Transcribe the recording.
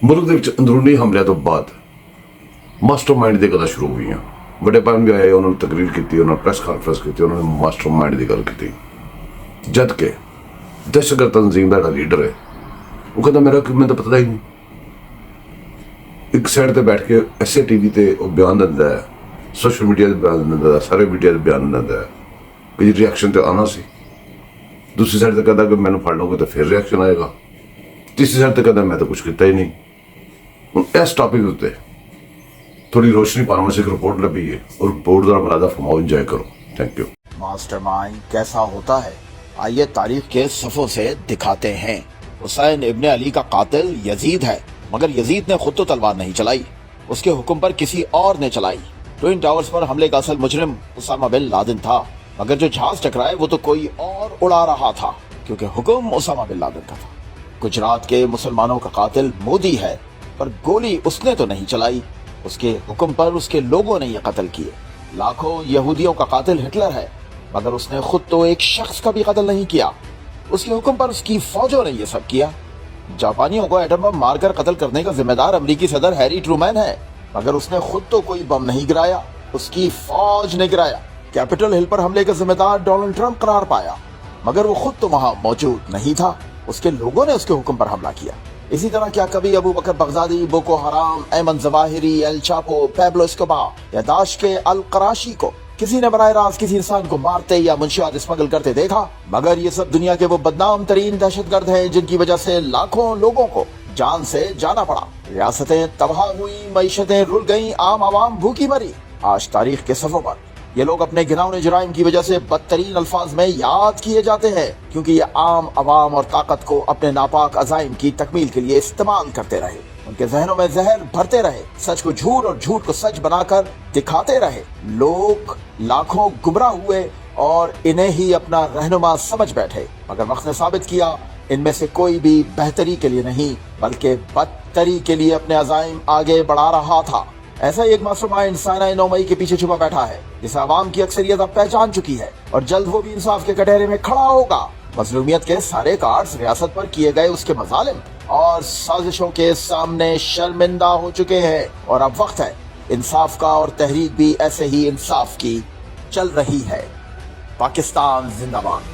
ਮੁਲਕ ਦੇ ਵਿੱਚ ਅੰਦਰੂਨੀ ਹਮਲਿਆਂ ਤੋਂ ਬਾਅਦ ਮਾਸਟਰਮਾਈਂਡ ਦੀ ਗੱਲਾਂ ਸ਼ੁਰੂ ਹੋਈਆਂ। ਵੱਡੇ ਭਾਈ ਵੀ ਆਏ, ਉਹਨਾਂ ਨੂੰ ਤਕਰੀਰ ਕੀਤੀ, ਉਹਨਾਂ ਨੇ ਪ੍ਰੈਸ ਕਾਨਫਰੰਸ ਕੀਤੀ, ਉਹਨਾਂ ਨੇ ਮਾਸਟਰਮਾਈਂਡ ਦੀ ਗੱਲ ਕੀਤੀ। ਜਦ ਕਿ ਦਹਿਸ਼ਤਗਰਦ ਤਨਜ਼ੀਮ ਦਾ ਜਿਹੜਾ ਲੀਡਰ ਹੈ ਉਹ ਕਹਿੰਦਾ ਮੈਨੂੰ ਤਾਂ ਪਤਾ ਹੀ ਨਹੀਂ। ਇੱਕ ਸਾਈਡ ਤੇ ਬੈਠ ਕੇ ਐਸੇ ਟੀਵੀ ਤੇ ਉਹ ਬਿਆਨ ਦਿੰਦਾ ਹੈ, ਸੋਸ਼ਲ ਮੀਡੀਆ ਤੇ ਬਿਆਨ ਦਿੰਦਾ ਹੈ, ਸਾਰੇ ਮੀਡੀਆ ਤੇ ਬਿਆਨ ਦਿੰਦਾ ਹੈ ਕਿ ਰਿਐਕਸ਼ਨ ਤੇ ਆਉਣਾ ਸੀ। ਦੂਸਰੀ ਸਾਈਡ ਤੇ ਕਹਿੰਦਾ ਕਿ ਮੈਨੂੰ ਫੜ ਲਓਗੇ ਤਾਂ ਫਿਰ ਰਿਐਕਸ਼ਨ ਆਏਗਾ। ਤੀਸਰੀ ਸਾਈਡ ਤੇ ਕਹਿੰਦਾ ਮੈਂ ਤਾਂ ਕੁਛ ਕੀਤਾ ਹੀ ਨਹੀਂ। ਹੁਣ ਇਸ ਟਾਪਿਕ ਉੱਤੇ ਥੋੜੀ रोशनी पाने से एक रिपोर्ट लगी है और रिपोर्ट जरा बना फरमाओ, एंजॉय करो। Thank you. मास्टरमाइंड कैसा होता है, आइए तारीख के सफ़ों से दिखाते हैं। हुसैन इब्ने अली का कातिल यजीद है, मगर यजीद ने खुद तो तलवार नहीं चलाई, उसके हुक्म पर किसी और ने चलाई। ट्विन टावर्स पर हमले का असल मुजरिम उसामा बिन लादेन था, मगर जो जहाज टकराए वो तो कोई और उड़ा रहा था, क्योंकि हुक्म उसामा बिन लादेन का था। गुजरात के मुसलमानों का कातिल मोदी है, पर गोली उसने तो नहीं चलाई, उसके हुक्म पर उसके लोगों ने ये कत्ल किए। लाखों यहूदियों का कातिल हिटलर है, मगर उसने खुद तो एक शख्स का भी कत्ल नहीं किया, उसके हुक्म पर उसकी फौजों ने ये सब किया। जापानियों को एटम बम मारकर कत्ल करने का जिम्मेदार अमेरिकी सदर हैरी ट्रूमैन है, मगर उसने खुद तो कोई बम नहीं गिराया, उसकी फौज ने गिराया। कैपिटल हिल पर हमले का जिम्मेदार डोनाल्ड ट्रंप करार पाया, मगर वो खुद तो वहां मौजूद नहीं था, उसके लोगों ने उसके हुक्म पर हमला किया। इसी तरह क्या कभी अबू बकर Baghdadi, Boko Haram, Ayman Zawahiri, El Chapo, Pablo Escobar या दाश के अल कराशी को किसी ने बराह रास्त किसी इंसान को मारते या मुंशियात स्मगल करते देखा? मगर ये सब दुनिया के वो बदनाम तरीन दहशतगर्द हैं जिनकी वजह से लाखों लोगों को जान से जाना पड़ा, रियासतें तबाह हुई, मईशतें रुल गईं, आम आवाम भूखी मरी। आज तारीख के सफ़ों पर ये लोग अपने घिनौने जुराइम की वजह से बदतरीन अल्फाज में याद किए जाते हैं, क्योंकि ये आम अवाम और ताकत को अपने नापाक अजाइम की तकमील के लिए इस्तेमाल करते रहे, उनके जहनों में जहर भरते रहे, सच को झूठ और झूठ को सच बनाकर दिखाते रहे। लोग लाखों गुमराह हुए और इन्हें ही अपना रहनुमा समझ बैठे, मगर वक्त ने साबित किया इनमें से कोई भी बेहतरी के लिए नहीं बल्कि बदतरी के लिए अपने अजाइम आगे बढ़ा रहा था। ऐसा ही एक मास्टरमाइंड साइनाई 9 मई के पीछे छुपा बैठा है, जिसे आवाम की अक्सरियत अब पहचान चुकी है और जल्द वो भी इंसाफ के कटहरे में खड़ा होगा। मजलूमियत के सारे कार्ड्स रियासत पर किए गए उसके मजालिम और साजिशों के सामने शर्मिंदा हो चुके हैं, और अब वक्त है इंसाफ का, और तहरीक भी ऐसे ही इंसाफ की चल रही है। पाकिस्तान जिंदाबाद।